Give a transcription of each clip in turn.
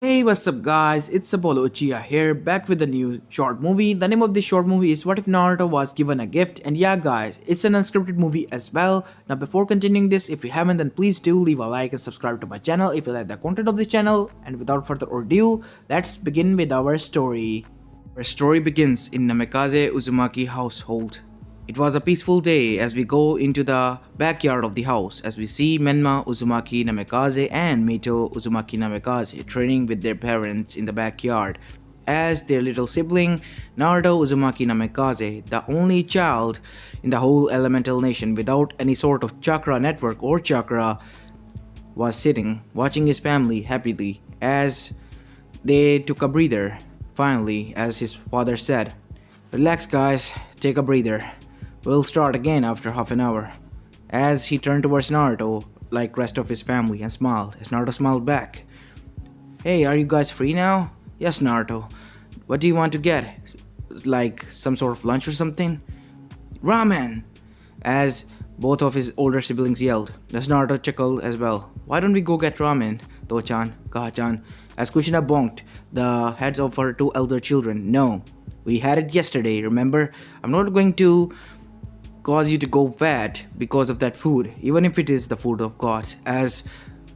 Hey, what's up guys, it's Apollo Uchiha here, back with a new short movie. The name of this short movie is What If Naruto Was Given a Gift, and yeah guys, it's an unscripted movie as well. Now before continuing this, if you haven't then please do leave a like and subscribe to my channel if you like the content of this channel, and without further ado, let's begin with our story. Our story begins in Namikaze Uzumaki household. It was a peaceful day as we go into the backyard of the house as we see Menma Uzumaki Namikaze and Mito Uzumaki Namikaze training with their parents in the backyard as their little sibling Naruto Uzumaki Namikaze, the only child in the whole elemental nation without any sort of chakra network or chakra, was sitting watching his family happily as they took a breather. Finally, as his father said, "Relax guys, take a breather. We'll start again after half an hour." As he turned towards Naruto, like rest of his family, and smiled, as Naruto smiled back. "Hey, are you guys free now?" "Yes, Naruto. What do you want to get? Like some sort of lunch or something?" "Ramen!" As both of his older siblings yelled. As Naruto chuckled as well. "Why don't we go get ramen, To-chan, Kaha-chan?" As Kushina bonked the heads of her two elder children. "No, we had it yesterday, remember? I'm not going to cause you to go fat because of that food, even if it is the food of gods," as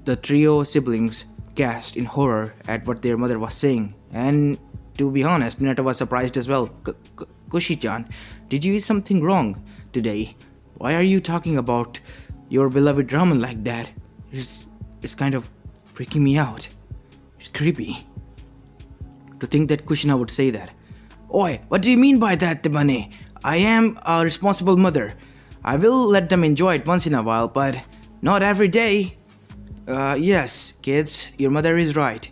the trio siblings gasped in horror at what their mother was saying. And to be honest, Minato was surprised as well. "Kushi-chan, did you eat something wrong today? Why are you talking about your beloved ramen like that? It's kind of freaking me out. It's creepy." To think that Kushina would say that. "Oi, what do you mean by that, Tebane? I am a responsible mother. I will let them enjoy it once in a while, but not every day." Yes, kids, your mother is right."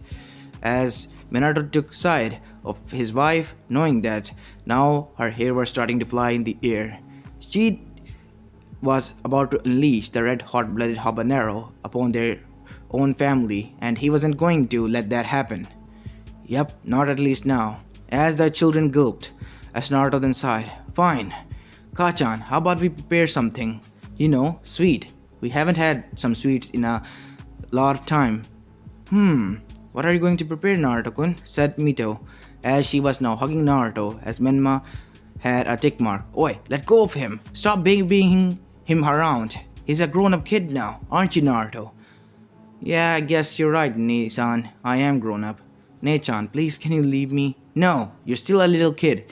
As Minato took side of his wife, knowing that now her hair was starting to fly in the air. She was about to unleash the red hot-blooded habanero upon their own family, and he wasn't going to let that happen. "Yep, not at least now." As the children gulped, as Naruto then sighed. "Fine. Kachan, how about we prepare something? Sweet. We haven't had some sweets in a lot of time." What are you going to prepare, Naruto-kun?" said Mito, as she was now hugging Naruto as Menma had a tick mark. "Oi, let go of him. Stop being him around. He's a grown-up kid now, aren't you, Naruto?" "Yeah, I guess you're right, Ne-san. I am grown up." "Ne-chan, please can you leave me?" "No, you're still a little kid.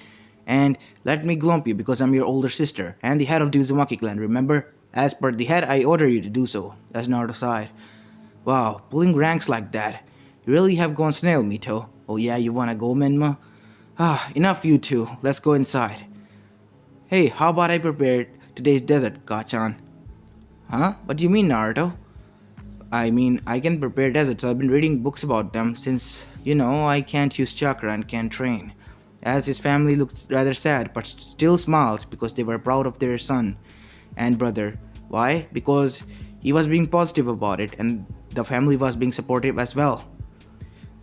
And let me glomp you because I'm your older sister and the head of the Uzumaki clan, remember? As per the head, I order you to do so," as Naruto sighed. "Wow, pulling ranks like that. You really have gone snail, Mito. Oh yeah, you wanna go, Menma? Enough you two. Let's go inside." "Hey, how about I prepare today's dessert, Kachan?" "Huh? What do you mean, Naruto?" "I mean, I can prepare desserts. I've been reading books about them since, I can't use chakra and can't train." As his family looked rather sad but still smiled because they were proud of their son and brother. Why? Because he was being positive about it and the family was being supportive as well.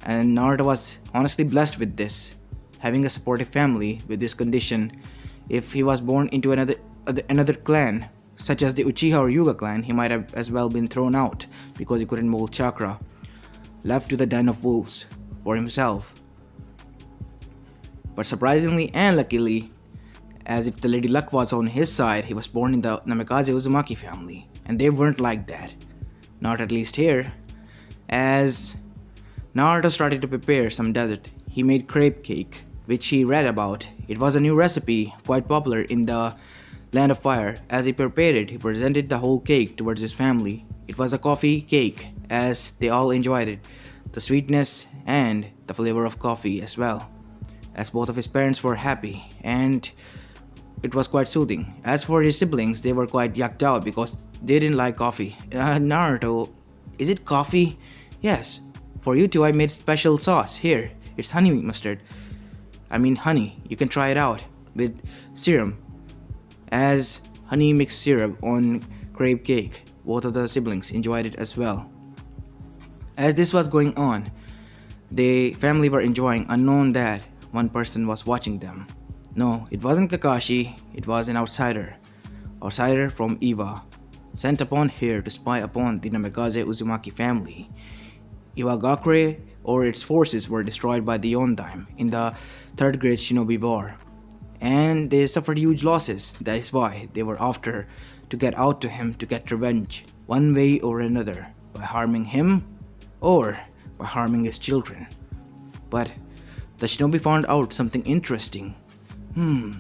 And Naruto was honestly blessed with this, having a supportive family with this condition. If he was born into another clan, such as the Uchiha or Yuga clan, he might have as well been thrown out because he couldn't mold chakra, left to the den of wolves for himself. But surprisingly and luckily, as if the Lady Luck was on his side, he was born in the Namikaze Uzumaki family, and they weren't like that. Not at least here. As Naruto started to prepare some dessert, he made crepe cake, which he read about. It was a new recipe, quite popular in the Land of Fire. As he prepared it, he presented the whole cake towards his family. It was a coffee cake, as they all enjoyed it, the sweetness and the flavor of coffee as well, as both of his parents were happy, and it was quite soothing. As for his siblings, they were quite yucked out because they didn't like coffee. "Naruto, is it coffee?" "Yes. For you two, I made special sauce. Here, it's honey mustard. Honey. You can try it out with serum." As honey mixed syrup on crepe cake, both of the siblings enjoyed it as well. As this was going on, the family were enjoying, unknown that one person was watching them. No, it wasn't Kakashi, it was an outsider. Outsider from Iwa, sent upon here to spy upon the Namikaze Uzumaki family. Iwagakure or its forces were destroyed by the Yondaime in the Third Great Shinobi War. And they suffered huge losses. That is why they were after to get out to him to get revenge, one way or another, by harming him or by harming his children. But the shinobi found out something interesting.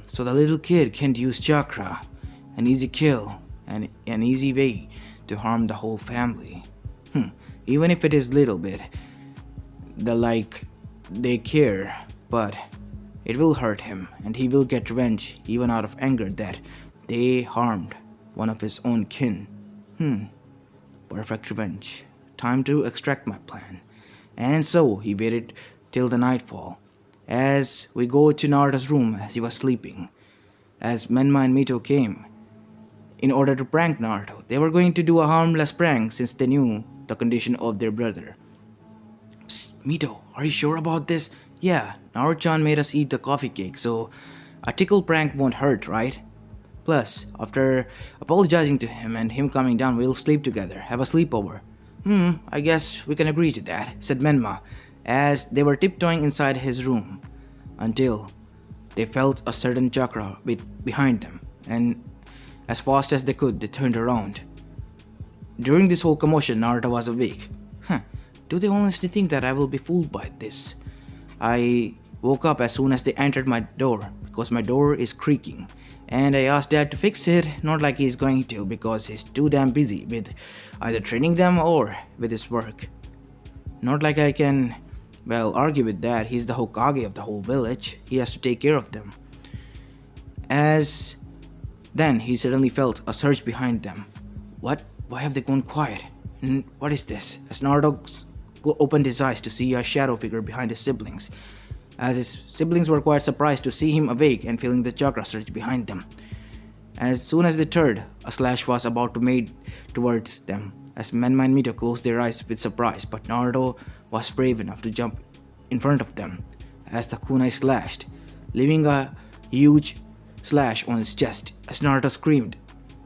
So the little kid can't use chakra. An easy kill and an easy way to harm the whole family. Even if it is little bit, they care, but it will hurt him and he will get revenge even out of anger that they harmed one of his own kin. Perfect revenge. Time to extract my plan. And so he waited till the nightfall. As we go to Naruto's room as he was sleeping, as Menma and Mito came in order to prank Naruto. They were going to do a harmless prank since they knew the condition of their brother. Psst, Mito, are you sure about this? Yeah, Naruto-chan made us eat the coffee cake, so a tickle prank won't hurt, right? Plus, after apologizing to him and him coming down, we'll sleep together, have a sleepover. I guess we can agree to that, said Menma, as they were tiptoeing inside his room, until they felt a certain chakra behind them, and as fast as they could, they turned around. During this whole commotion, Naruto was awake. Do they honestly think that I will be fooled by this? I woke up as soon as they entered my door, because my door is creaking, and I asked Dad to fix it, not like he's going to, because he's too damn busy with either training them or with his work. Not like I can, argue with Dad. He's the Hokage of the whole village. He has to take care of them. As then he suddenly felt a surge behind them. What? Why have they gone quiet? And what is this? As Naruto opened his eyes to see a shadow figure behind his siblings, as his siblings were quite surprised to see him awake and feeling the chakra surge behind them. As soon as they turned, a slash was about to made towards them, as Menma and Mito closed their eyes with surprise, but Naruto was brave enough to jump in front of them as the kunai slashed, leaving a huge slash on his chest as Naruto screamed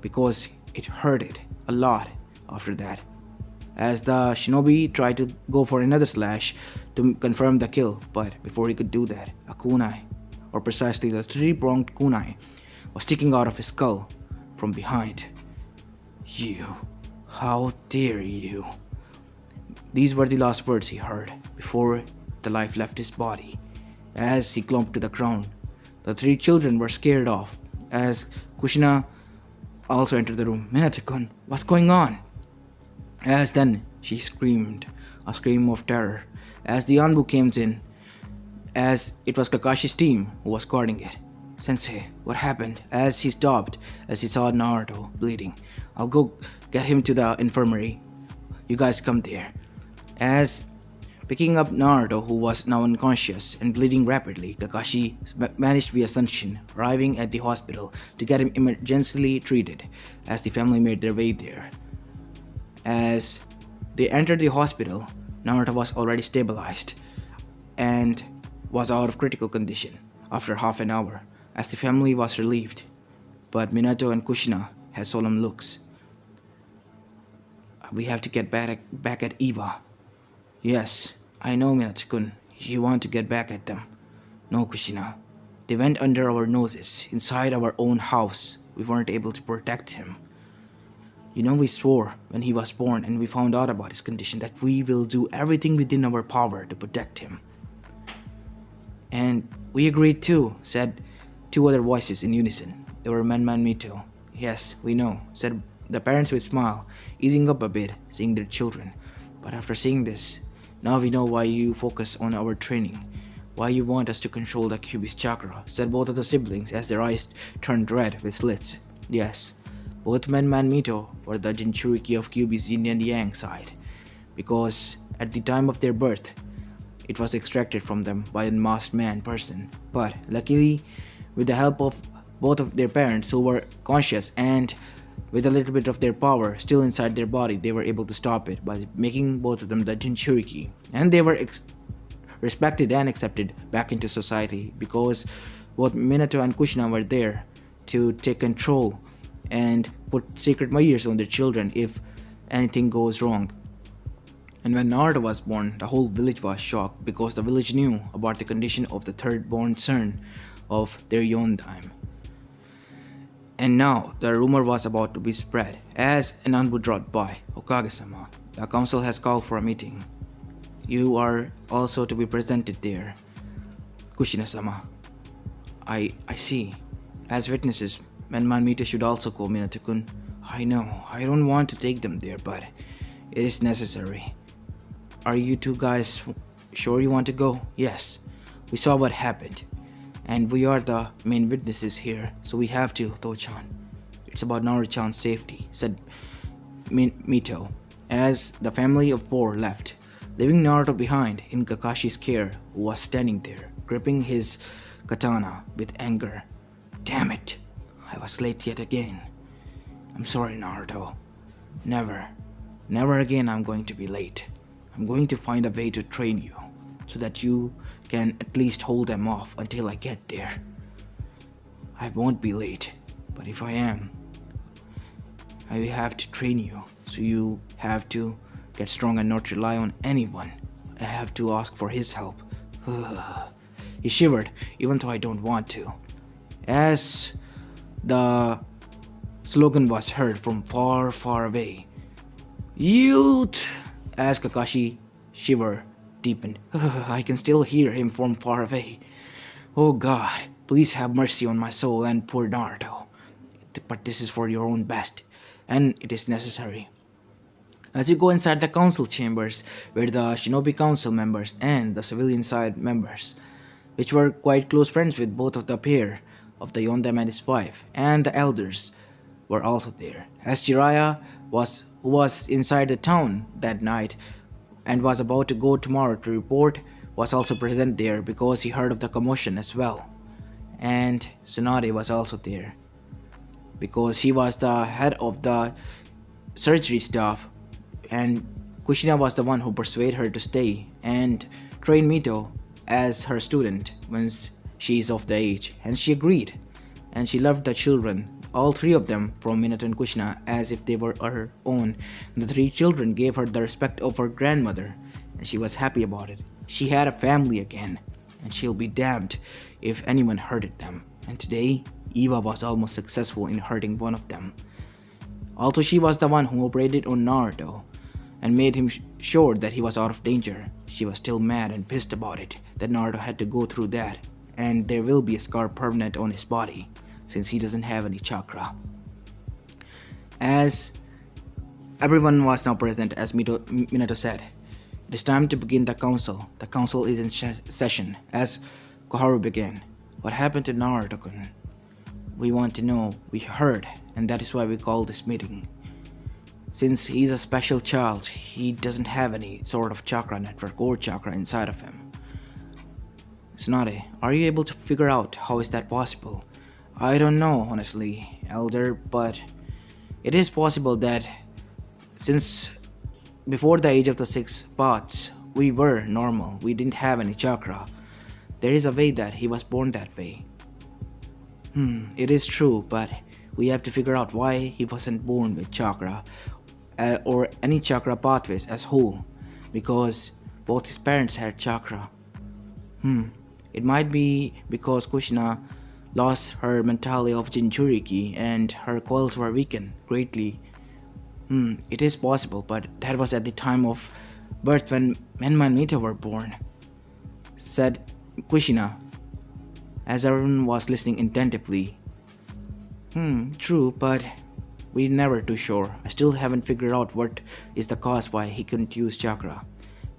because it hurted a lot after that. As the shinobi tried to go for another slash to confirm the kill, but before he could do that, a kunai, or precisely the three-pronged kunai, was sticking out of his skull from behind. You, how dare you? These were the last words he heard before the life left his body. As he clumped to the ground, the three children were scared off as Kushina also entered the room. Minato-kun, what's going on? As then she screamed, a scream of terror, as the Anbu came in, as it was Kakashi's team who was guarding it. Sensei, what happened? As he stopped, as he saw Naruto bleeding. I'll go get him to the infirmary. You guys come there. As picking up Naruto, who was now unconscious and bleeding rapidly, Kakashi managed via Sunshin, arriving at the hospital to get him emergency treated, as the family made their way there. As they entered the hospital, Naruto was already stabilized and was out of critical condition after half an hour, as the family was relieved. But Minato and Kushina had solemn looks. We have to get back at Eva. Yes, I know, Minato-kun. You want to get back at them. No, Kushina. They went under our noses, inside our own house. We weren't able to protect him. You know, we swore when he was born and we found out about his condition that we will do everything within our power to protect him. And we agreed too, said two other voices in unison. They were Menma and Mito. Yes, we know, said the parents with a smile, easing up a bit, seeing their children. But after seeing this, now we know why you focus on our training, why you want us to control the Kyuubi's chakra, said both of the siblings as their eyes turned red with slits. Yes, both Menma and Mito were the Jinchuriki of Kyuubi's yin and yang side, because at the time of their birth, it was extracted from them by a masked man person. But luckily, with the help of both of their parents who were conscious and with a little bit of their power still inside their body, they were able to stop it by making both of them the Jinchuriki. And they were respected and accepted back into society because both Minato and Kushina were there to take control and put secret measures on their children if anything goes wrong. And when Naruto was born, the whole village was shocked because the village knew about the condition of the third born son of their Yondime. And now the rumor was about to be spread. As Ananbu dropped by, Okage-sama, the council has called for a meeting. You are also to be presented there. Kushina-sama. I see. As witnesses, Menman Mita should also go, Minato-kun. I know, I don't want to take them there, but it is necessary. Are you two guys sure you want to go? Yes. We saw what happened. And we are the main witnesses here, so we have to, To-chan. It's about Naruto-chan's safety, said Mito, as the family of four left, leaving Naruto behind in Kakashi's care, who was standing there, gripping his katana with anger. Damn it! I was late yet again. I'm sorry, Naruto. Never again I'm going to be late. I'm going to find a way to train you, so that you can at least hold them off until I get there. I won't be late, but if I am, I will have to train you, so you have to get strong and not rely on anyone. I have to ask for his help. He shivered, even though I don't want to. As the slogan was heard from far, far away. Youth! As Kakashi shiver deepened. I can still hear him from far away. Oh God, please have mercy on my soul and poor Naruto. But this is for your own best, and it is necessary. As you go inside the council chambers, where the Shinobi Council members and the civilian side members, which were quite close friends with both of the pair of the Yondam and his wife, and the elders were also there. As Jiraiya who was inside the town that night and was about to go tomorrow to report, was also present there because he heard of the commotion as well. And Tsunade was also there because he was the head of the surgery staff, and Kushina was the one who persuaded her to stay and train Mito as her student once she is of the age, and she agreed. And she loved the children, all three of them, from Minato and Kushina, as if they were her own. The three children gave her the respect of her grandmother, and she was happy about it. She had a family again, and she'll be damned if anyone hurted them. And today, Eva was almost successful in hurting one of them. Although she was the one who operated on Naruto and made him sure that he was out of danger, she was still mad and pissed about it, that Naruto had to go through that, and there will be a scar permanent on his body, since he doesn't have any chakra. As everyone was now present, as Minato said, it is time to begin the council. The council is in session. As Koharu began, what happened to Naruto-kun? We want to know, we heard, and that is why we called this meeting. Since he's a special child, he doesn't have any sort of chakra network or chakra inside of him. Tsunade, are you able to figure out how is that possible? I don't know, honestly, Elder, but it is possible that since before the age of the 6 paths, we were normal, we didn't have any chakra. There is a way that he was born that way. It is true, but we have to figure out why he wasn't born with chakra, or any chakra pathways as whole, because both his parents had chakra. It might be because Kushina lost her mentality of Jinchuriki and her coils were weakened greatly. It is possible, but that was at the time of birth when Menma and Mita were born, said Kushina, as everyone was listening attentively. True, but we're never too sure. I still haven't figured out what is the cause why he couldn't use chakra.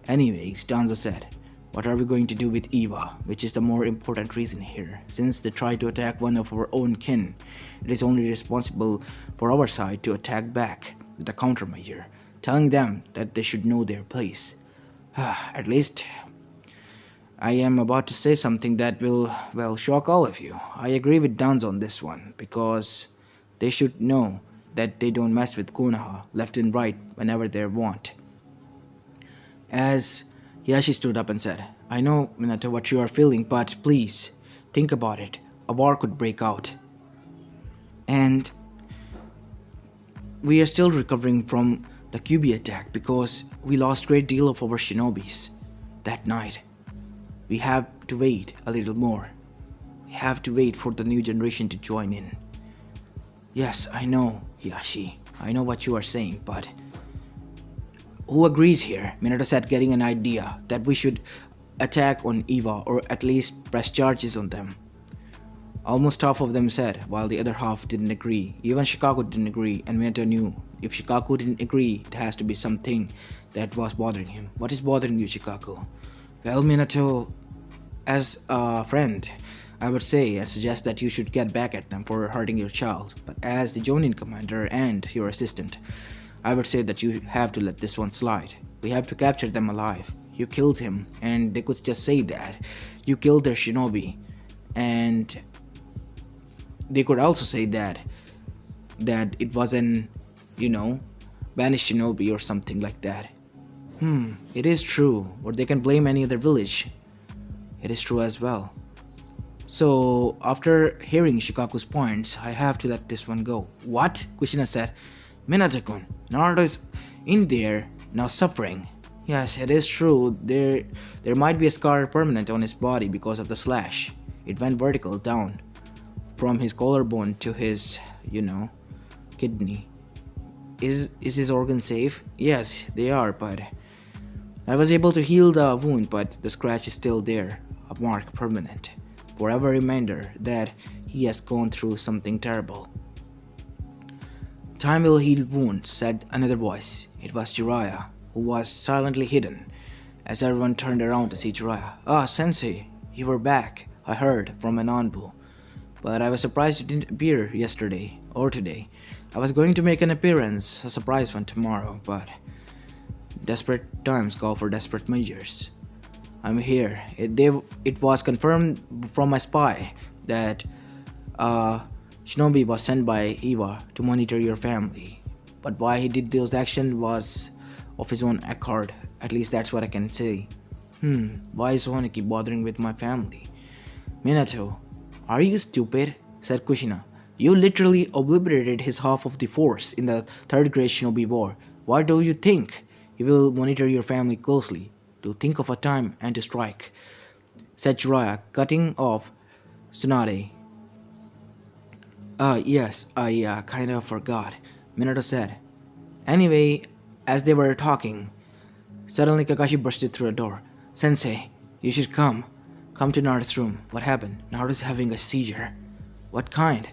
Anyways, Danzo said, what are we going to do with Eva, which is the more important reason here. Since they tried to attack one of our own kin, it is only responsible for our side to attack back with a countermeasure, telling them that they should know their place. At least, I am about to say something that will, well, shock all of you. I agree with Danzo on this one, because they should know that they don't mess with Konoha left and right whenever they want. As Yashi stood up and said, I know, Minato, what you are feeling, but please, think about it. A war could break out. And we are still recovering from the QB attack, because we lost great deal of our shinobis that night. We have to wait a little more. We have to wait for the new generation to join in. Yes, I know, Hiyashi. I know what you are saying, but who agrees here? Minato said, getting an idea that we should attack on Eva, or at least press charges on them. Almost half of them said, while the other half didn't agree. Even Shikaku didn't agree, and Minato knew if Shikaku didn't agree, it has to be something that was bothering him. What is bothering you, Shikaku? Well, Minato, as a friend, I would say and suggest that you should get back at them for hurting your child. But as the Jonin commander and your assistant, I would say that you have to let this one slide. We have to capture them alive. You killed him, and they could just say that. You killed their shinobi, and they could also say that it was an, banished shinobi or something like that. It is true, or they can blame any other village. It is true as well. So, after hearing Shikaku's points, I have to let this one go. What? Kushina said. Minato-kun, Naruto is in there, now suffering. Yes, it is true. There might be a scar permanent on his body because of the slash. It went vertical down from his collarbone to his, kidney. Is his organ safe? Yes, they are, but I was able to heal the wound, but the scratch is still there, a mark permanent. Forever reminder that he has gone through something terrible. Time will heal wounds, said another voice. It was Jiraiya, who was silently hidden, as everyone turned around to see Jiraiya. Ah, Sensei, you were back, I heard from an Anbu. But I was surprised you didn't appear yesterday, or today. I was going to make an appearance, a surprise one tomorrow, but desperate times call for desperate measures. I'm here. It was confirmed from my spy that Shinobi was sent by Eva to monitor your family. But why he did those actions was of his own accord. At least that's what I can say. Why is Sohana keep bothering with my family? Minato, are you stupid? Said Kushina. You literally obliterated his half of the force in the third Great Shinobi War. Why do you think he will monitor your family closely? To think of a time and to strike, said Jiraiya, cutting off Tsunade. Yes, I kind of forgot, Minato said. Anyway, as they were talking, suddenly Kakashi bursted through a door. Sensei, you should come. Come to Naruto's room. What happened? Naruto's having a seizure. What kind?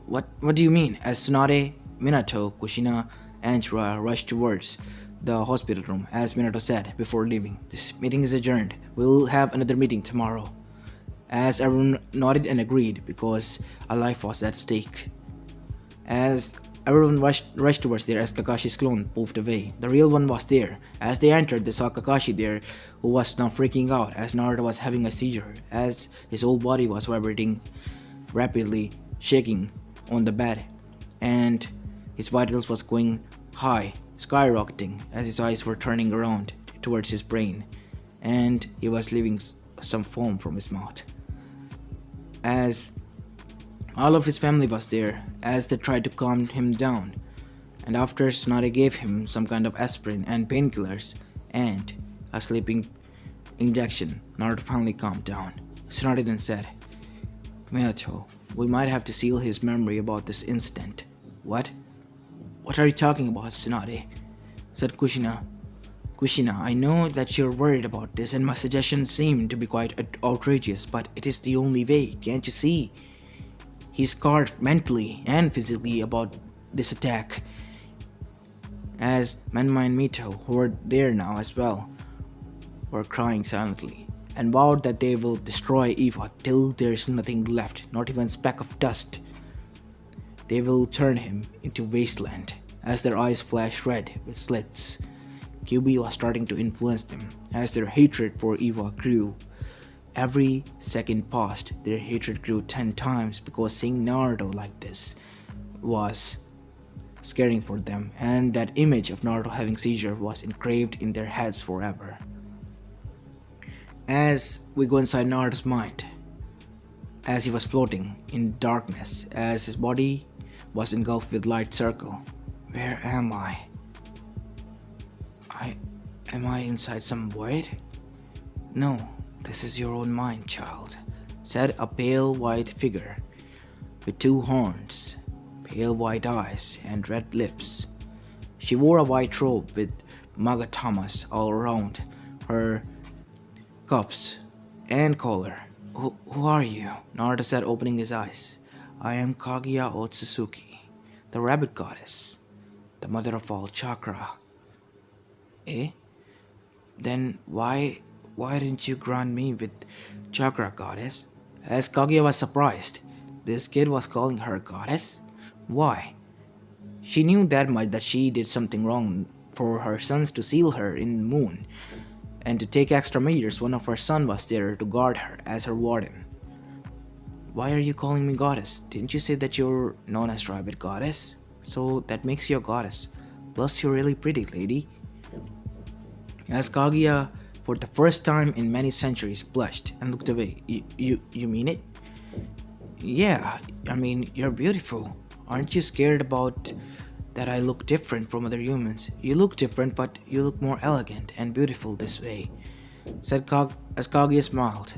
What do you mean? As Tsunade, Minato, Kushina, and Jiraiya rushed towards the hospital room, as Minato said before leaving. This meeting is adjourned. We'll have another meeting tomorrow. As everyone nodded and agreed, because a life was at stake. As everyone rushed towards there, as Kakashi's clone moved away. The real one was there. As they entered, they saw Kakashi there, who was now freaking out as Naruto was having a seizure, as his whole body was vibrating rapidly, shaking on the bed, and his vitals was going high, skyrocketing as his eyes were turning around towards his brain, and he was leaving some foam from his mouth. As all of his family was there, as they tried to calm him down, and after Tsunade gave him some kind of aspirin and painkillers and a sleeping injection, Naruto finally calmed down. Tsunade then said, Minato, we might have to seal his memory about this incident. What? What are you talking about, Tsunade? Said Kushina. Kushina, I know that you're worried about this and my suggestions seem to be quite outrageous, but it is the only way, can't you see? He's scarred mentally and physically about this attack. As Menma and Mito, who were there now as well, were crying silently and vowed that they will destroy Eva till there's nothing left, not even a speck of dust. They will turn him into wasteland. As their eyes flashed red with slits, QB was starting to influence them. As their hatred for Eva grew, every second passed, their hatred grew 10 times because seeing Naruto like this was scaring for them, and that image of Naruto having seizure was engraved in their heads forever. As we go inside Naruto's mind, as he was floating in darkness, as his body was engulfed with light circle. Where am I? Am I inside some void? No, this is your own mind, child, said a pale white figure with two horns, pale white eyes, and red lips. She wore a white robe with magatamas all around her cuffs and collar. Who are you? Naruto said, opening his eyes. I am Kaguya Otsutsuki, the rabbit goddess, the mother of all chakra. Eh? Then why didn't you grant me with chakra, goddess? As Kaguya was surprised, this kid was calling her goddess? Why? She knew that much, that she did something wrong for her sons to seal her in the moon, and to take extra measures one of her sons was there to guard her as her warden. Why are you calling me goddess? Didn't you say that you're known as rabbit goddess? So that makes you a goddess. Plus you're really pretty, lady. As Kaguya, for the first time in many centuries, blushed and looked away. You mean it? Yeah, I mean, you're beautiful. Aren't you scared about that I look different from other humans? You look different, but you look more elegant and beautiful this way, said as Kaguya smiled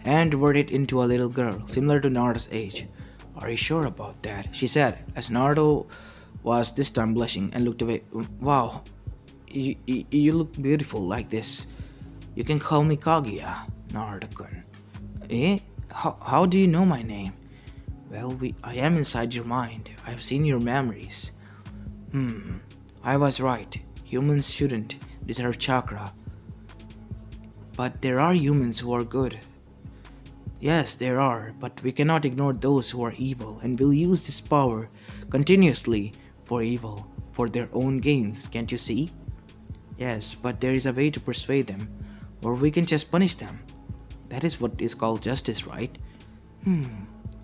and reverted into a little girl, similar to Naruto's age. Are you sure about that? She said, as Naruto was this time blushing and looked away. Wow, you look beautiful like this. You can call me Kaguya, Naruto-kun. Eh? How do you know my name? Well, I am inside your mind. I've seen your memories. I was right. Humans shouldn't deserve chakra. But there are humans who are good. Yes, there are, but we cannot ignore those who are evil and will use this power continuously for evil, for their own gains, can't you see? Yes, but there is a way to persuade them, or we can just punish them. That is what is called justice, right?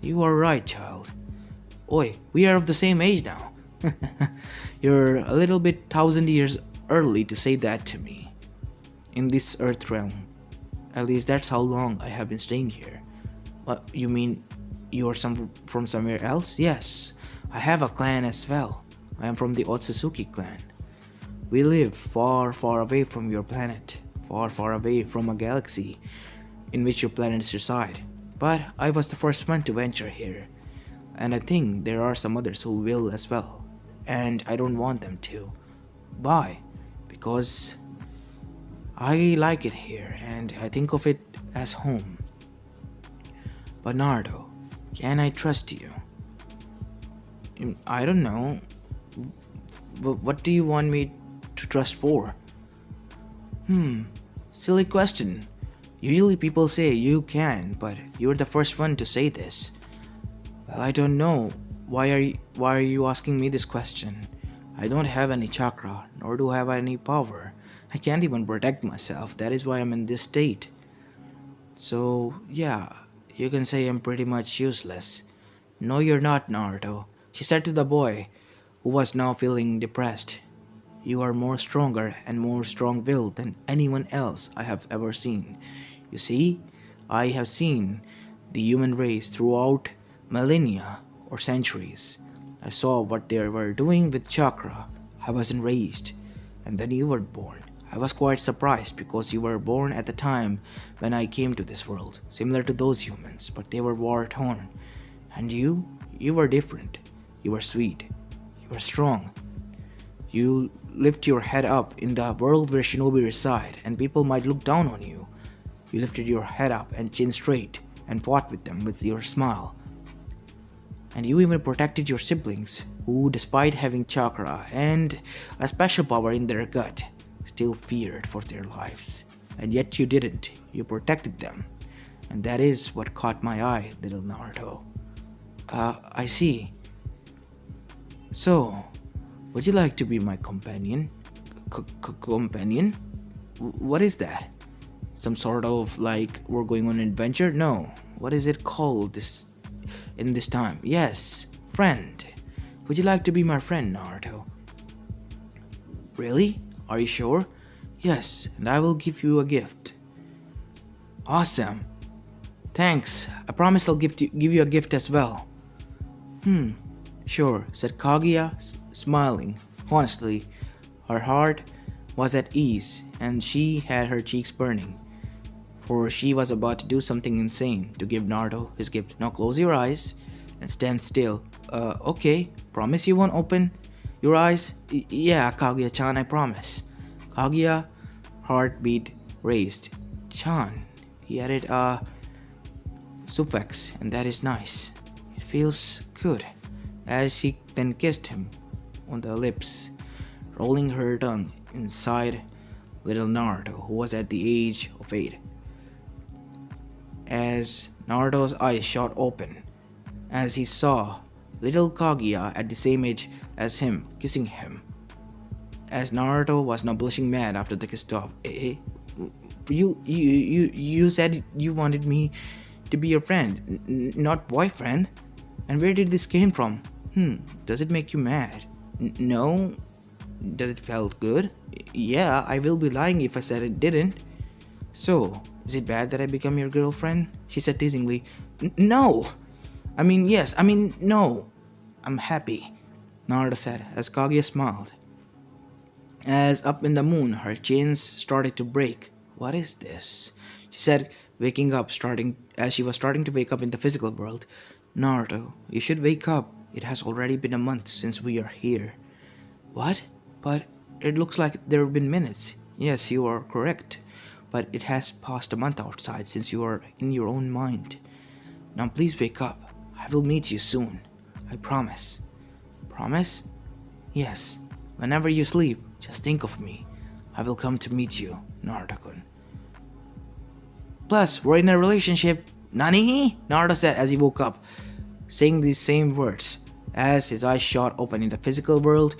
You are right, child. Oi, we are of the same age now. You're a little bit 1,000 years early to say that to me. In this earth realm. At least that's how long I have been staying here. What, you mean you are from somewhere else? Yes, I have a clan as well. I am from the Otsutsuki clan. We live far, far away from your planet. Far, far away from a galaxy in which your planets reside. But I was the first one to venture here. And I think there are some others who will as well. And I don't want them to. Why? Because I like it here and I think of it as home. But Naruto, can I trust you? I don't know. What do you want me to trust for? Silly question. Usually people say you can, but you're the first one to say this. Well, I don't know. Why are you asking me this question? I don't have any chakra, nor do I have any power. I can't even protect myself. That is why I'm in this state. So, yeah, you can say I'm pretty much useless. No, you're not, Naruto, she said to the boy, who was now feeling depressed. You are more stronger and more strong-willed than anyone else I have ever seen. You see, I have seen the human race throughout millennia or centuries. I saw what they were doing with chakra. I was enraged. And then you were born. I was quite surprised because you were born at the time when I came to this world, similar to those humans, but they were war-torn. And you were different. You were sweet. You were strong. You lift your head up in the world where shinobi reside, and people might look down on you. You lifted your head up and chin straight, and fought with them with your smile. And you even protected your siblings, who, despite having chakra and a special power in their gut, still feared for their lives. And yet you didn't. You protected them. And that is what caught my eye, little Naruto. I see. So, would you like to be my companion? Companion? What is that? Some sort of like we're going on an adventure? No. What is it called in this time? Yes, friend. Would you like to be my friend, Naruto? Really? Are you sure? Yes, and I will give you a gift. Awesome. Thanks. I promise I'll give you a gift as well. Sure, said Kaguya, smiling. Honestly, her heart was at ease, and she had her cheeks burning, for she was about to do something insane to give Naruto his gift. Now close your eyes and stand still. Okay, promise you won't open your eyes? Yeah, Kaguya-chan, I promise. Kaguya, heartbeat raised. Chan, he added a suffix, and that is nice. It feels good, as she then kissed him on the lips, rolling her tongue inside little Naruto, who was at the age of 8. As Naruto's eyes shot open, as he saw little Kaguya at the same age as him kissing him, as Naruto was now blushing mad after the kiss stopped. You said you wanted me to be your friend, not boyfriend. And where did this came from? Does it make you mad? No. Does it felt good? Yeah, I will be lying if I said it didn't. So, is it bad that I become your girlfriend? She said teasingly. No. I mean, yes. I mean, no. I'm happy, Naruto said as Kaguya smiled. As up in the moon, her chains started to break. What is this? She said, waking up, as she was starting to wake up in the physical world. Naruto, you should wake up. It has already been a month since we are here. What? But it looks like there have been minutes. Yes, you are correct. But it has passed a month outside since you are in your own mind. Now please wake up. I will meet you soon. I promise. Promise? Yes. Whenever you sleep, just think of me. I will come to meet you, Naruto-kun. Plus, we're in a relationship. Nani? Naruto said as he woke up, saying these same words, as his eyes shot open in the physical world,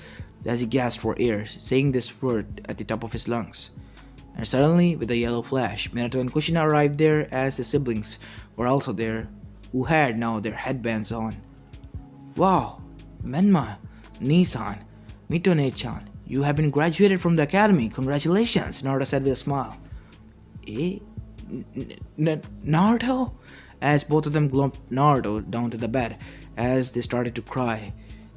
as he gasped for air, saying this word at the top of his lungs. And suddenly, with a yellow flash, Minato and Kushina arrived there, as the siblings were also there, who had now their headbands on. Wow, Menma, Nisan, Mitone-chan, you have been graduated from the academy. Congratulations, Naruto said with a smile. Eh? Naruto? As both of them glumped Naruto down to the bed, as they started to cry,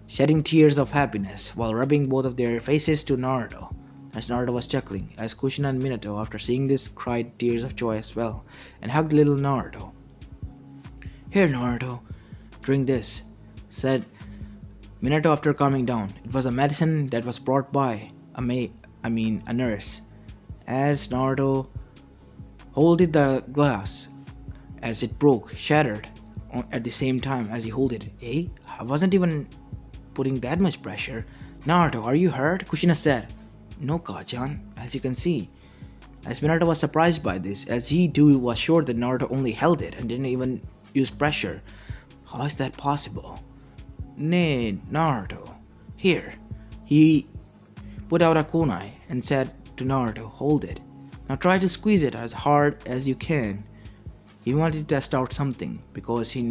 shedding tears of happiness while rubbing both of their faces to Naruto. As Naruto was chuckling, as Kushina and Minato, after seeing this, cried tears of joy as well, and hugged little Naruto. Here, Naruto, drink this, said Minato after calming down. It was a medicine that was brought by a nurse. As Naruto holded the glass, as it broke, shattered at the same time as he held it. I wasn't even putting that much pressure. Naruto, are you hurt? Kushina said. No, Kajan, as you can see. As Minato was surprised by this, as he too was sure that Naruto only held it and didn't even use pressure. How is that possible? Nay, Naruto. Here. He put out a kunai and said to Naruto, hold it. Now try to squeeze it as hard as you can. He wanted to test out something because he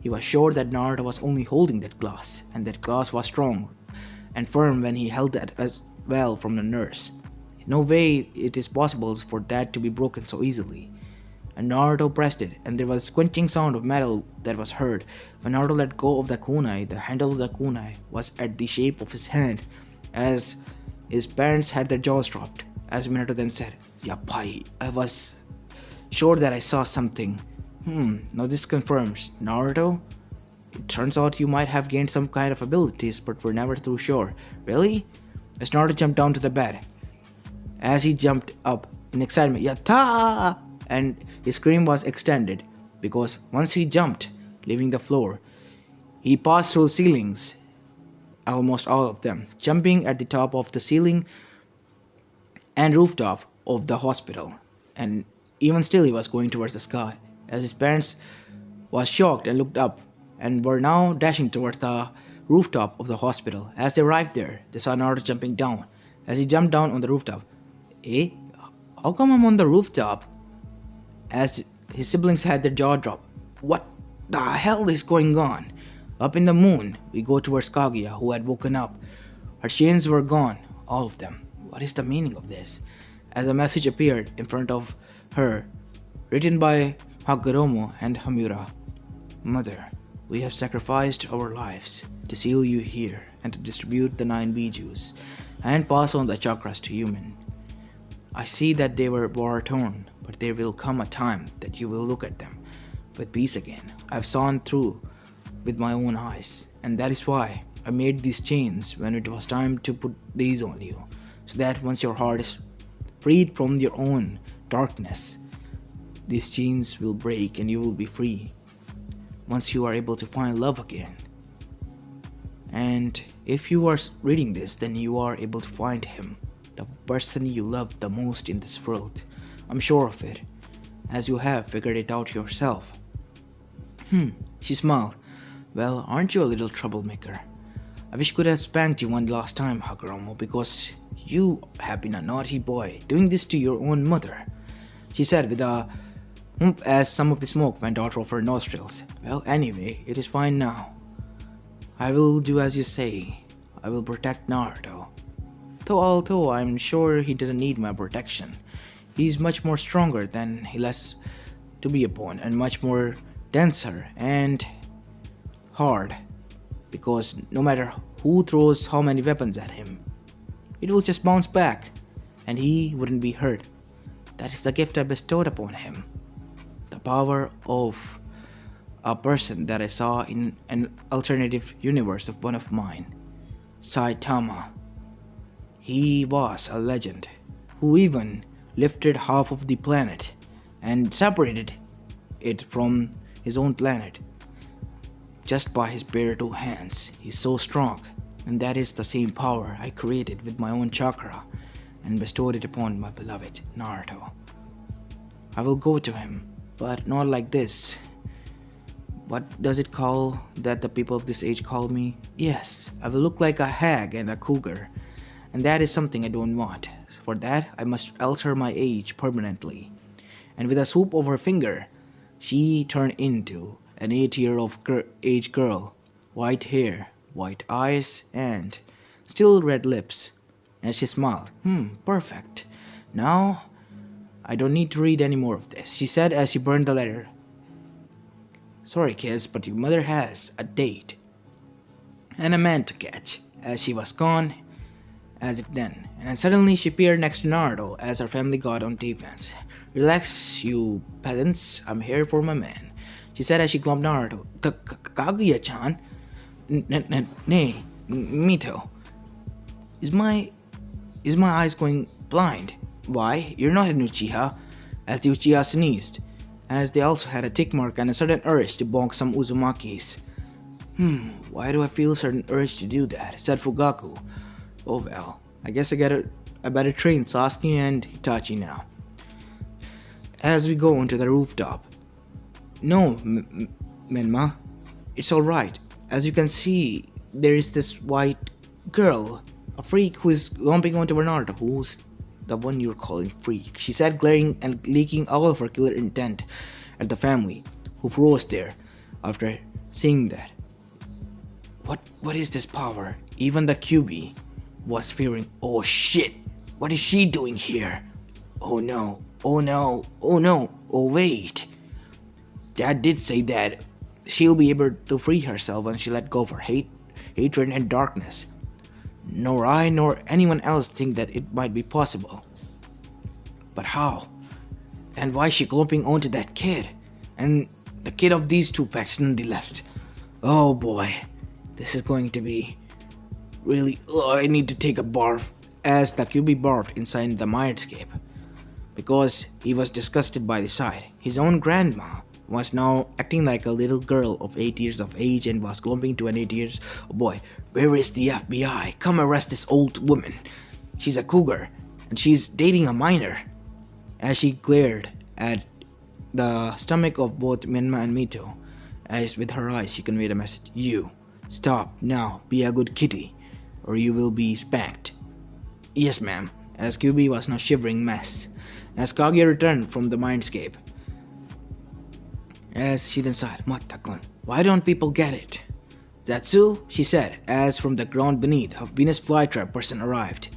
was sure that Naruto was only holding that glass, and that glass was strong and firm when he held that as well from the nurse. No way it is possible for that to be broken so easily. And Naruto pressed it, and there was a squinching sound of metal that was heard. When Naruto let go of the kunai, the handle of the kunai was at the shape of his hand, as his parents had their jaws dropped. As Minato then said, Yappai, I was sure that I saw something. Now this confirms. Naruto? It turns out you might have gained some kind of abilities, but we're never too sure. Really? As Naruto jumped down to the bed. As he jumped up in excitement, Yatta! And his scream was extended, because once he jumped, leaving the floor, he passed through ceilings, almost all of them, jumping at the top of the ceiling and rooftop of the hospital. And even still he was going towards the sky, as his parents was shocked and looked up, and were now dashing towards the rooftop of the hospital. As they arrived there, they saw Naruto jumping down. As he jumped down on the rooftop, how come I'm on the rooftop? As his siblings had their jaw drop. What the hell is going on? Up in the moon, we go towards Kaguya, who had woken up. Her chains were gone, all of them. What is the meaning of this? As a message appeared in front of her, written by Hagoromo and Hamura. Mother, we have sacrificed our lives to seal you here and to distribute the 9 bijus. and pass on the chakras to human. I see that they were war torn, but there will come a time that you will look at them with peace again. I've sawn through with my own eyes, and that is why I made these chains when it was time to put these on you, so that once your heart is freed from your own darkness, these chains will break and you will be free. Once you are able to find love again. And if you are reading this, then you are able to find him, the person you love the most in this world. I'm sure of it, as you have figured it out yourself. She smiled. Well, aren't you a little troublemaker? I wish I could have spanked you one last time, Hagoromo, because you have been a naughty boy, doing this to your own mother, she said with a hump as some of the smoke went out of her nostrils. Well, anyway, it is fine now. I will do as you say. I will protect Naruto. Although I'm sure he doesn't need my protection. He's much more stronger than he lets to be upon, and much more denser and hard. Because no matter who throws how many weapons at him, it will just bounce back, and he wouldn't be hurt. That is the gift I bestowed upon him. The power of a person that I saw in an alternative universe of one of mine, Saitama. He was a legend who even lifted half of the planet and separated it from his own planet just by his bare two hands. He's so strong, and that is the same power I created with my own chakra and bestowed it upon my beloved Naruto. I will go to him, but not like this. What does it call that the people of this age call me? Yes, I will look like a hag and a cougar, and that is something I don't want. For that, I must alter my age permanently. And with a swoop of her finger, she turned into an 8-year-old girl, white hair, white eyes, and still red lips. And she smiled. Perfect. Now, I don't need to read any more of this, she said as she burned the letter. Sorry kids, but your mother has a date and a man to catch. As she was gone, as if then, and suddenly she appeared next to Naruto as her family got on defense. Relax, you peasants, I'm here for my man, she said as she glomped Naruto. Kaguya-chan? Nay, Mito. Is my eyes going blind? Why, you're not an Uchiha, as the Uchiha sneezed, as they also had a tick mark and a sudden urge to bonk some Uzumakis. Why do I feel a certain urge to do that, said Fugaku. Oh well, I guess I better train Sasuke and Itachi now. As we go onto the rooftop. No, Menma, it's alright. As you can see, there is this white girl, a freak who is lumping onto Naruto, who's the one you're calling freak, she said, glaring and leaking all of her killer intent at the family, who froze there after seeing that. What is this power? Even the QB was fearing. Oh shit, what is she doing here? Oh no, oh no, oh no, oh wait. Dad did say that she'll be able to free herself when she let go of her hatred and darkness. Nor I nor anyone else think that it might be possible. But how? And why is she glomping onto that kid? And the kid of these two pets nonetheless. Oh boy, this is going to be really... I need to take a barf, as the QB barfed inside the mindscape. Because he was disgusted by the sight. His own grandma was now acting like a little girl of 8 years of age and was glomping to an 8 years old boy. Where is the FBI? Come arrest this old woman. She's a cougar, and she's dating a minor. As she glared at the stomach of both Menma and Mito, as with her eyes she conveyed a message. You, stop now, be a good kitty, or you will be spanked. Yes ma'am, as QB was now shivering mess, as Kaguya returned from the mindscape. As she then sighed, Matakun, why don't people get it? Zatsu, she said, as from the ground beneath a Venus flytrap person arrived,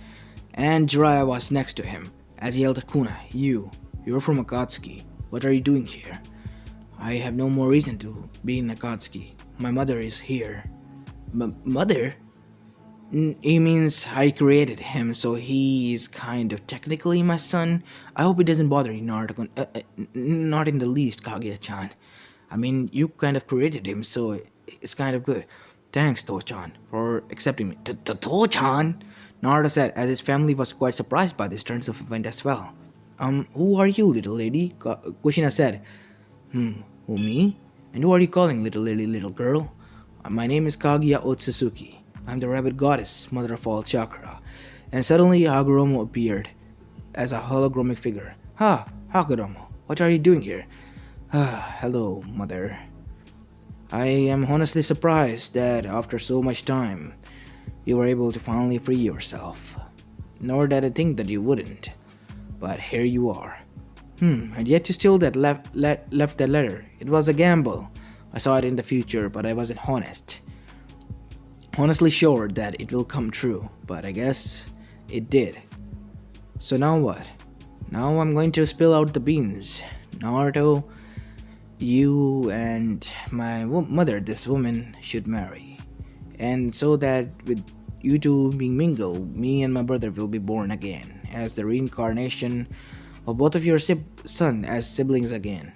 and Jiraiya was next to him, as he yelled at Kuna, you're from Akatsuki, what are you doing here? I have no more reason to be in Akatsuki, my mother is here. Mother? He means I created him, so he is kind of technically my son. I hope it doesn't bother you, Naruto. Not in the least, Kaguya-chan. I mean, you kind of created him, so it's kind of good. Thanks, To-chan, for accepting me. To-chan? Naruto said, as his family was quite surprised by this turns of event as well. Who are you, little lady? Kushina said. Who, me? And who are you calling, little lady, little girl? My name is Kaguya Otsutsuki. I'm the rabbit goddess, mother of all chakra. And suddenly Hagoromo appeared as a hologramic figure. Ha, Hagoromo, what are you doing here? Hello, mother. I am honestly surprised that after so much time, you were able to finally free yourself. Nor did I think that you wouldn't. But here you are. And yet you still left that letter. It was a gamble. I saw it in the future, but I wasn't honestly sure that it will come true, but I guess it did. So now what? Now I'm going to spill out the beans. Naruto, you and my mother, this woman, should marry. And so that with you two being mingled, me and my brother will be born again as the reincarnation of both of your son as siblings again.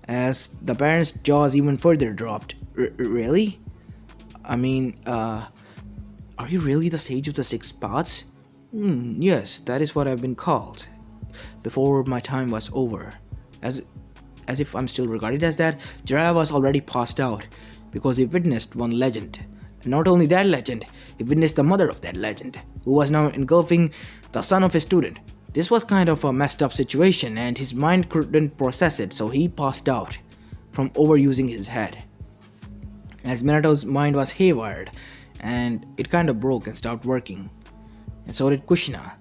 As the parents' jaws even further dropped. Really? I mean, are you really the sage of the six paths? Yes, that is what I've been called. Before my time was over. As if I'm still regarded as that, Jiraiya was already passed out because he witnessed one legend. And not only that legend, he witnessed the mother of that legend, who was now engulfing the son of his student. This was kind of a messed up situation and his mind couldn't process it, so he passed out from overusing his head. As Minato's mind was haywired and it kind of broke and stopped working. And so did Kushina.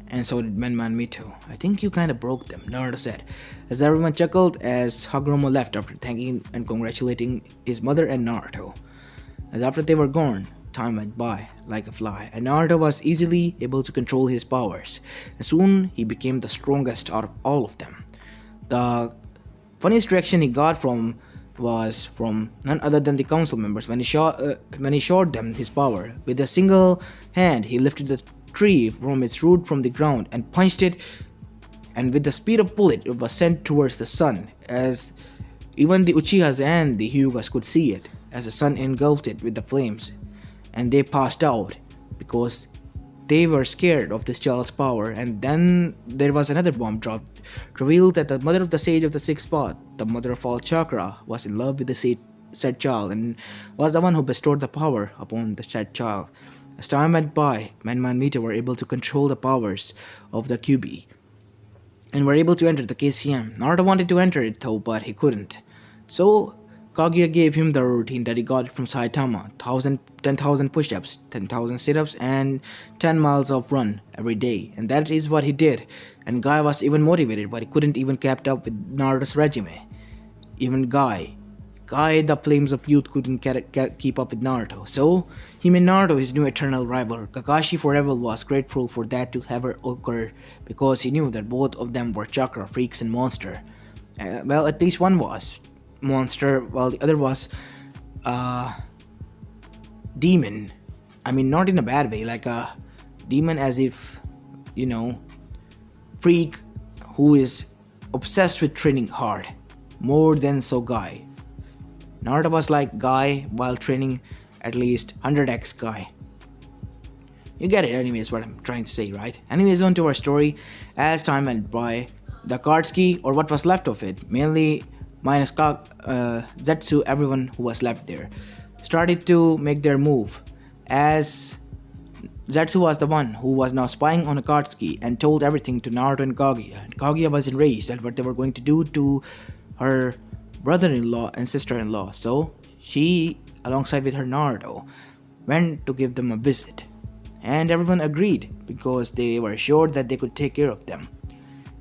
And so did Menman Mito. I think you kind of broke them, Naruto said, as everyone chuckled as Hagoromo left after thanking and congratulating his mother and Naruto. As after they were gone, time went by like a fly, and Naruto was easily able to control his powers. And soon he became the strongest out of all of them. The funniest reaction he got was from none other than the council members when he showed them his power. With a single hand, he lifted the tree from its root from the ground and punched it, and with the speed of bullet, it was sent towards the sun, as even the Uchihas and the Hyugas could see it, as the sun engulfed it with the flames, and they passed out because they were scared of this child's power. And then there was another bomb dropped, revealed that the mother of the sage of the sixth path, the mother of all chakra, was in love with the said child and was the one who bestowed the power upon the said child. As time went by, Menman Mito were able to control the powers of the QB and were able to enter the KCM. Naruto wanted to enter it though, but he couldn't. So Kaguya gave him the routine that he got from Saitama: 10,000 push-ups, 10,000 sit-ups, and 10 miles of run every day. And that is what he did. And Guy was even motivated, but he couldn't even keep up with Naruto's regime. Even Guy, the flames of youth, couldn't keep up with Naruto. So he made Naruto his new eternal rival. Kakashi forever was grateful for that to ever occur, because he knew that both of them were chakra freaks and monster. Well, at least one was monster, while the other was demon. I mean, not in a bad way, like a demon, as if, freak who is obsessed with training hard, more than so Guy. Naruto was like Guy while training at least 100x Guy. You get it anyways, what I'm trying to say, right? Anyways, on to our story. As time went by, the Akatsuki, or what was left of it, mainly minus Zetsu, everyone who was left there, started to make their move, as Zetsu was the one who was now spying on Akatsuki and told everything to Naruto and Kaguya. And Kaguya was enraged at what they were going to do to her brother-in-law and sister-in-law, so she, alongside with her Naruto, went to give them a visit. And everyone agreed because they were sure that they could take care of them.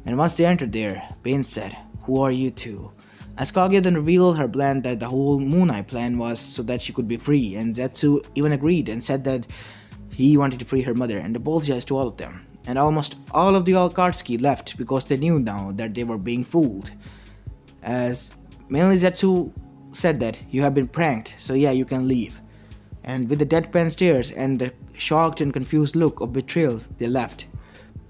And once they entered there, Pain said, "Who are you two?" As Kaguya then revealed her plan that the whole Moon Eye plan was so that she could be free, and Zetsu even agreed and said that he wanted to free her mother and apologized to all of them. And almost all of the Akatsuki left because they knew now that they were being fooled. As mainly Zetsu said that you have been pranked, so yeah, you can leave. And with the deadpan stares and the shocked and confused look of betrayal, they left.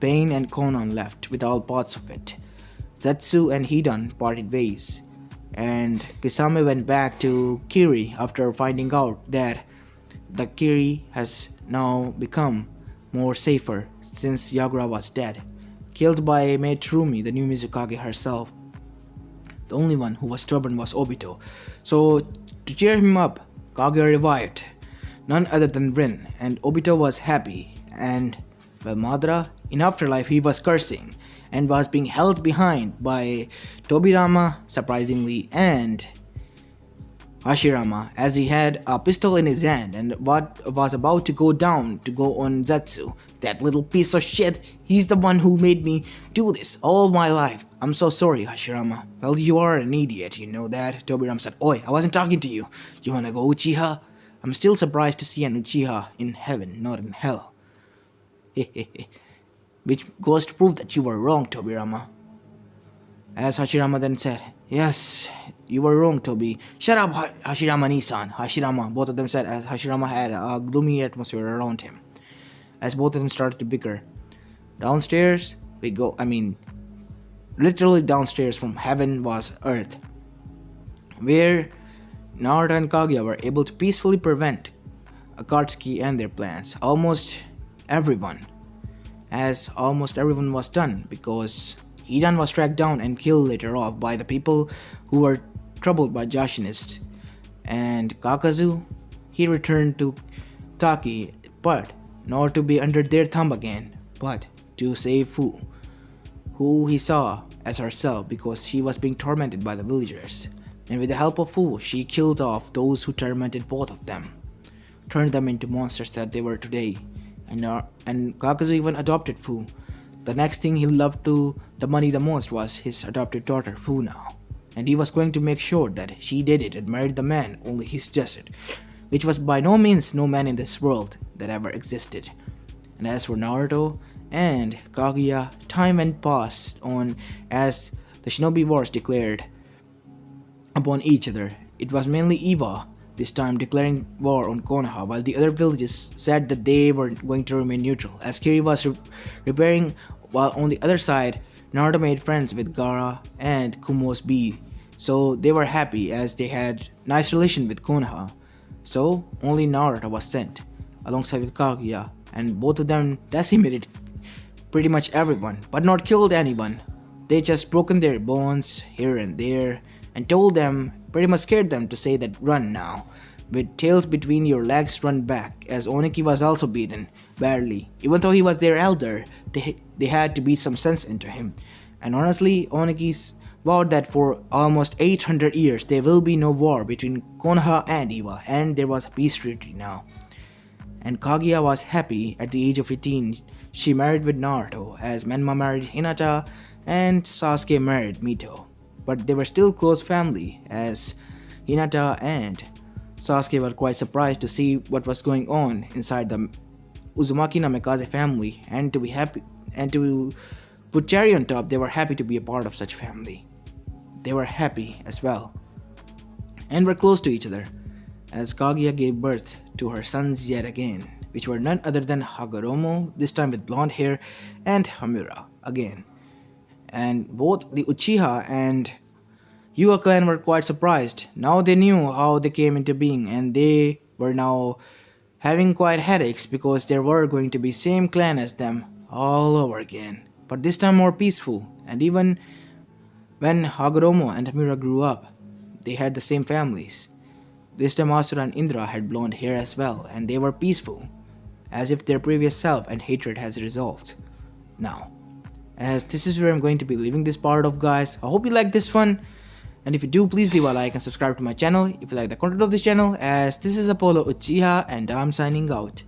Pain and Konan left with all parts of it. Zetsu and Hidan parted ways, and Kisame went back to Kiri after finding out that the Kiri has now become more safer since Yagura was dead, killed by Maid Terumi, the new Mizukage herself. The only one who was stubborn was Obito. So to cheer him up, Kaguya revived, none other than Rin, and Obito was happy. And well, Madara, in afterlife he was cursing and was being held behind by Tobirama, surprisingly, and Hashirama, as he had a pistol in his hand and what was about to go down to go on Zetsu. That little piece of shit, he's the one who made me do this all my life. I'm so sorry, Hashirama. Well, you are an idiot, you know that. Tobirama said, Oi, I wasn't talking to you. You wanna go, Uchiha? I'm still surprised to see an Uchiha in heaven, not in hell. Hehehe. Which goes to prove that you were wrong, Tobirama. As Hashirama then said, Yes, you were wrong, Tobi. Shut up, Hashirama-Nisan. Hashirama, both of them said as Hashirama had a gloomy atmosphere around him. As both of them started to bicker. Downstairs, we go, literally downstairs from heaven was earth, where Naruto and Kaguya were able to peacefully prevent Akatsuki and their plans. Almost everyone was done because Hidan was tracked down and killed later off by the people who were troubled by Joshinists. And Kakazu, he returned to Taki, but not to be under their thumb again, but to save Fu, who he saw as herself because she was being tormented by the villagers. And with the help of Fu, she killed off those who tormented both of them, turned them into monsters that they were today. And Kakazu even adopted Fu. The next thing he loved the money the most was his adopted daughter Fu now. And he was going to make sure that she did it and married the man only he suggested, which was by no means no man in this world that ever existed. And as for Naruto and Kaguya, time went past on as the Shinobi Wars declared upon each other. It was mainly Iwa this time declaring war on Konoha, while the other villages said that they were going to remain neutral, as Kiri was repairing, while on the other side, Naruto made friends with Gaara and Kumo's Bee, so they were happy as they had nice relation with Konoha. So only Naruto was sent, alongside with Kaguya, and both of them decimated pretty much everyone, but not killed anyone. They just broken their bones here and there, and told them, pretty much scared them to say that run now. With tails between your legs, run back, as Oniki was also beaten, badly. Even though he was their elder, they had to beat some sense into him. And honestly, Oniki's vowed that for almost 800 years there will be no war between Konoha and Iwa, and there was a peace treaty now. And Kaguya was happy at the age of 18. She married with Naruto, as Menma married Hinata, and Sasuke married Mito. But they were still close family, as Hinata and Sasuke were quite surprised to see what was going on inside the Uzumaki Namikaze family, and to be happy and to put cherry on top, they were happy to be a part of such family. They were happy as well, and were close to each other, as Kaguya gave birth to her sons yet again, which were none other than Hagoromo, this time with blonde hair, and Hamura again. And both the Uchiha and Yuga clan were quite surprised. Now they knew how they came into being, and they were now having quite headaches because there were going to be same clan as them all over again, but this time more peaceful. And even when Hagoromo and Hamura grew up, they had the same families. This time Asura and Indra had blonde hair as well, and they were peaceful, as if their previous self and hatred has resolved. Now, as this is where I'm going to be leaving this part of, guys. I hope you like this one, and if you do, please leave a like and subscribe to my channel if you like the content of this channel, as this is Apollo Uchiha and I'm signing out.